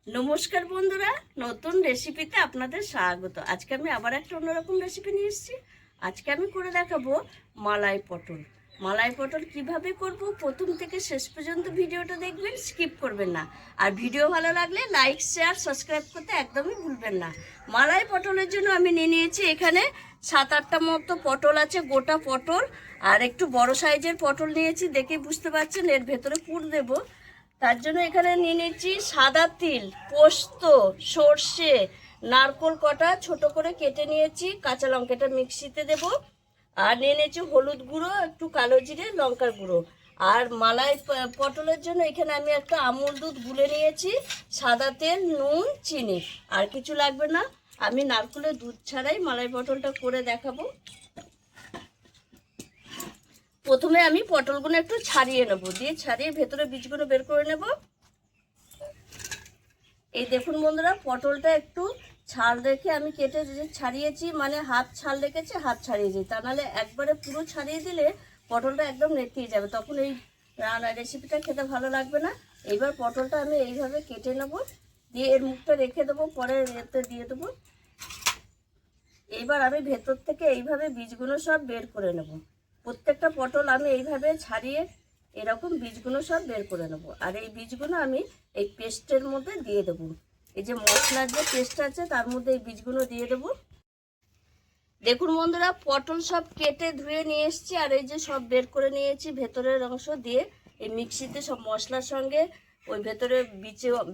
নমস্কার বন্ধুরা, নতুন রেসিপিতে আপনাদের স্বাগত। আজকে আমি আবার একটা অন্যরকম রেসিপি নিয়ে এসেছি। আজকে আমি করে দেখাবো মালাই পটল। মালাই পটল কিভাবে করব প্রথম থেকে শেষ পর্যন্ত ভিডিওটা দেখবেন, স্কিপ করবেন না। আর ভিডিও ভালো লাগলে লাইক, শেয়ার, সাবস্ক্রাইব করতে একদমই ভুলবেন না। মালাই পটলের জন্য আমি নিয়ে নিয়েছি এখানে 7-8টা মতো পটল আছে, গোটা পটল। আর একটু বড় সাইজের পটল নিয়েছি, দেখে বুঝতে পারছেন এর ভেতরে পুর দেবো। তার জন্য এখানে নিয়ে নিচ্ছি সাদা তিল, পোস্ত, সর্ষে, নারকোল কটা ছোট করে কেটে নিয়েছি, কাঁচা লঙ্কাটা মিক্সিতে দেব। আর নিয়ে নিয়েছি হলুদ গুঁড়ো, একটু কালো জিরে, লঙ্কার গুঁড়ো। আর মালাই পটলের জন্য এখানে আমি একটা আমুল দুধ গুলে নিয়েছি, সাদা তেল, নুন, চিনি। আর কিছু লাগবে না। আমি নারকোলের দুধ ছাড়াই মালাই পটলটা করে দেখাবো। প্রথমে আমি পটলগুলো একটু ছাড়িয়ে নেব, দিয়ে ছাড়িয়ে ভেতরে বীজগুলো বের করে নেব। এই দেখুন বন্ধুরা, পটলটা একটু ছাল রেখে আমি কেটে ছাড়িয়েছি, মানে হাত ছাল রেখেছে, হাত ছাড়িয়েছি। তা নাহলে একবারে পুরো ছাড়িয়ে দিলে পটলটা একদম নেতিয়ে যাবে, তখন এই রেসিপিটা খেতে ভালো লাগবে না। এইবার পটলটা আমি এইভাবে কেটে নেব, দিয়ে এর মুখটা রেখে দেবো, পরে এতে দিয়ে দেবো। এইবার আমি ভেতর থেকে এইভাবে বীজগুলো সব বের করে নেব। প্রত্যেকটা পটল আমি এইভাবে ছাড়িয়ে এরকম বীজগুলো সব বের করে নেব। আর এই বীজগুলো আমি এই পেস্টের মধ্যে দিয়ে দেবো। এই যে মশলার যে পেস্ট আছে তার মধ্যে এই বীজগুলো দিয়ে দেবো। দেখুন বন্ধুরা, পটল সব কেটে ধুয়ে নিয়ে এসেছি, আর এই যে সব বের করে নিয়েছি ভেতরের অংশ দিয়ে। এই মিক্সিতে সব মশলার সঙ্গে ওই ভেতরে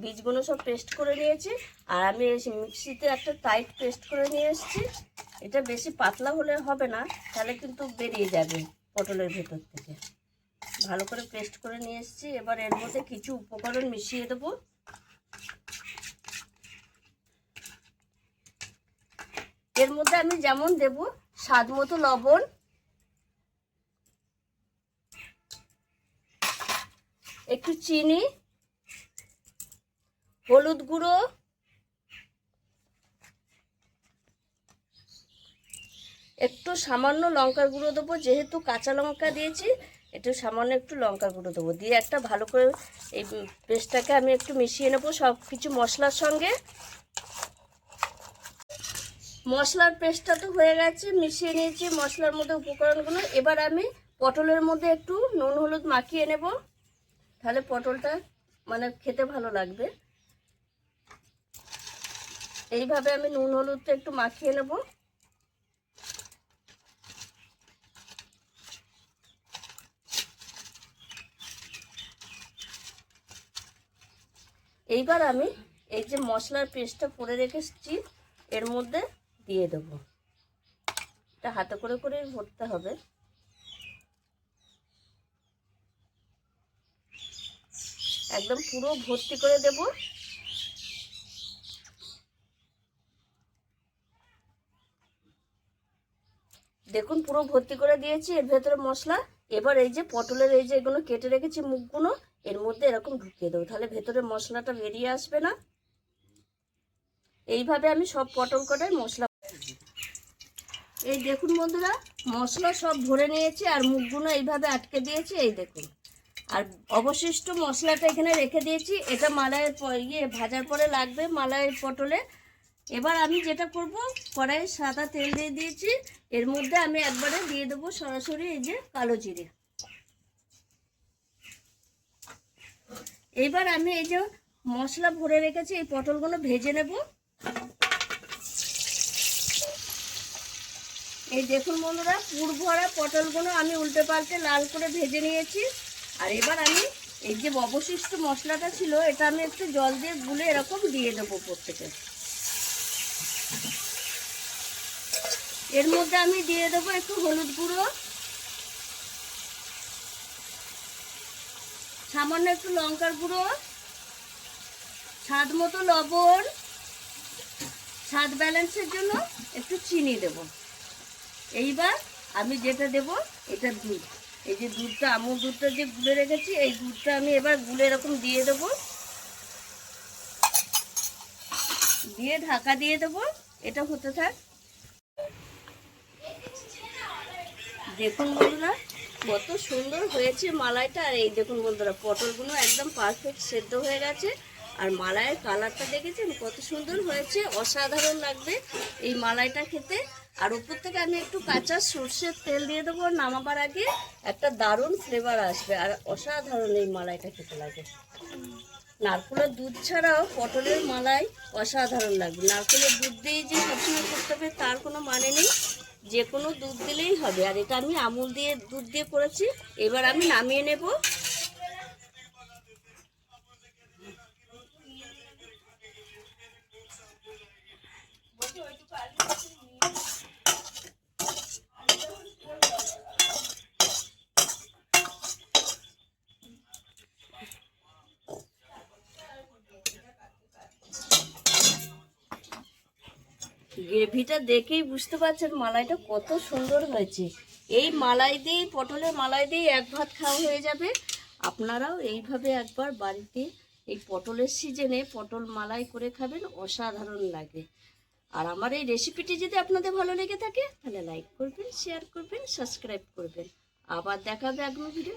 বীজগুলো সব পেস্ট করে নিয়েছি। আর আমি মিক্সিতে একটা টাইট পেস্ট করে নিয়ে এসেছি। এটা বেশি পাতলা হলে হবে না, তাহলে কিন্তু বেরিয়ে যাবে পটলের ভেতর থেকে। ভালো করে পেস্ট করে নিয়ে এসেছি। এবার এর মধ্যে কিছু উপকরণ মিশিয়ে দেবো। এর মধ্যে আমি যেমন দেব স্বাদ মতো লবণ, একটু চিনি, হলুদ গুঁড়ো, একটু সামান্য লঙ্কার গুঁড়ো দেবো, যেহেতু কাঁচা লঙ্কা দিয়েছি একটু সামান্য একটু লঙ্কার গুঁড়ো দেবো। দিয়ে একটা ভালো করে এই পেস্টটাকে আমি একটু মিশিয়ে নেবো সব কিছু মশলার সঙ্গে। মশলার পেস্টটা তো হয়ে গেছে, মিশিয়ে নিয়েছি মশলার মধ্যে উপকরণগুলো। এবার আমি পটলের মধ্যে একটু নুন হলুদ মাখিয়ে নেব, তাহলে পটলটা মানে খেতে ভালো লাগবে। এইভাবে আমি নুন হলুদটা একটু মাখিয়ে নেব। এইবার আমি এই যে মশলার পেস্টটা করে রেখেছি এর মধ্যে দিয়ে দেবো। এটা হাতে করে করে ভরতে হবে। একদম পুরো ভর্তি করে দেব। দেখুন পুরো ভর্তি করে দিয়েছি এর ভেতরে মশলা। এবার এই যে পটলের এই যে এগুলো কেটে রেখেছি মুখগুলো, এর মধ্যে এরকম ঢুকিয়ে দেবো, তাহলে ভেতরে মশলাটা বেরিয়ে আসবে না। এইভাবে আমি সব পটল কটায় মশলা, এই দেখুন বন্ধুরা, মশলা সব ভরে নিয়েছি আর মুখগুলো এইভাবে আটকে দিয়েছি, এই দেখুন। আর অবশিষ্ট মশলাটা এখানে রেখে দিয়েছি, এটা মালাইয়ের ভাজার পরে লাগবে মালাইয়ের পটলে। এবার আমি যেটা করব, কড়াইয়ে সাদা তেল দিয়ে দিয়েছি, এর মধ্যে আমি একবারে দিয়ে দেবো সরাসরি এই যে কালো জিরে। এইবার আমি এই যে মশলা ভরে রেখেছি এই পটলগুলো ভেজে নেব। এই দেখুন বন্ধুরা, পুর ভরা পটলগুলো আমি উল্টে পাল্টে লাল করে ভেজে নিয়েছি। আর এবার আমি এই যে অবশিষ্ট মশলাটা ছিল এটা আমি একটু জল দিয়ে গুলে এরকম দিয়ে দেবো প্রত্যেকে। এর মধ্যে আমি দিয়ে দেবো একটু হলুদ গুঁড়ো, সামান্য একটু লঙ্কার গুঁড়ো, স্বাদ মতো লবণ, স্বাদ ব্যালেন্সের জন্য একটু চিনি দেব। এইবার আমি যেটা দেব এটা দুধ। এই যে দুধটা, আমুল দুধটা যে গুলে রেখেছি, এই দুধটা আমি এবার গুলে এরকম দিয়ে দেবো, দিয়ে ঢাকা দিয়ে দেবো। এটা হতে থাক। দেখুন বন্ধুরা, কত সুন্দর হয়েছে মালাইটা। আর এই দেখুন বন্ধুরা, পটলগুলো একদম পারফেক্ট সেদ্ধ হয়ে গেছে। আর মালাইয়ের কালারটা দেখেছেন কত সুন্দর হয়েছে, অসাধারণ লাগবে এই মালাইটা খেতে। আর উপর থেকে আমি একটু কাঁচা সর্ষের তেল দিয়ে দেবো, নামাবার আগে একটা দারুণ ফ্লেভার আসবে, আর অসাধারণ এই মালাইটা খেতে লাগে। নারকেলের দুধ ছাড়াও পটলের মালাই অসাধারণ লাগবে। নারকেলের দুধ দিয়ে যে সবসময় করতে হবে তার কোনো মানে নেই, যে কোনো দুধ দিলেই হবে। আর এটা আমি আমুল দিয়ে দুধ দিয়ে করেছি। এবার আমি নামিয়ে নেব। গ্রেভিটা দেখেই বুঝতে পারছেন মালাইটা কত সুন্দর হয়েছে। এই মালাই দিয়ে, পটলের মালাই দিয়ে এক ভাত খাওয়া হয়ে যাবে। আপনারাও এইভাবে একবার বাড়িতে এই পটলের সিজনে পটল মালাই করে খাবেন, অসাধারণ লাগে। আর আমার এই রেসিপিটি যদি আপনাদের ভালো লেগে থাকে তাহলে লাইক করবেন, শেয়ার করবেন, সাবস্ক্রাইব করবেন। আবার দেখা হবে আগামী ভিডিও।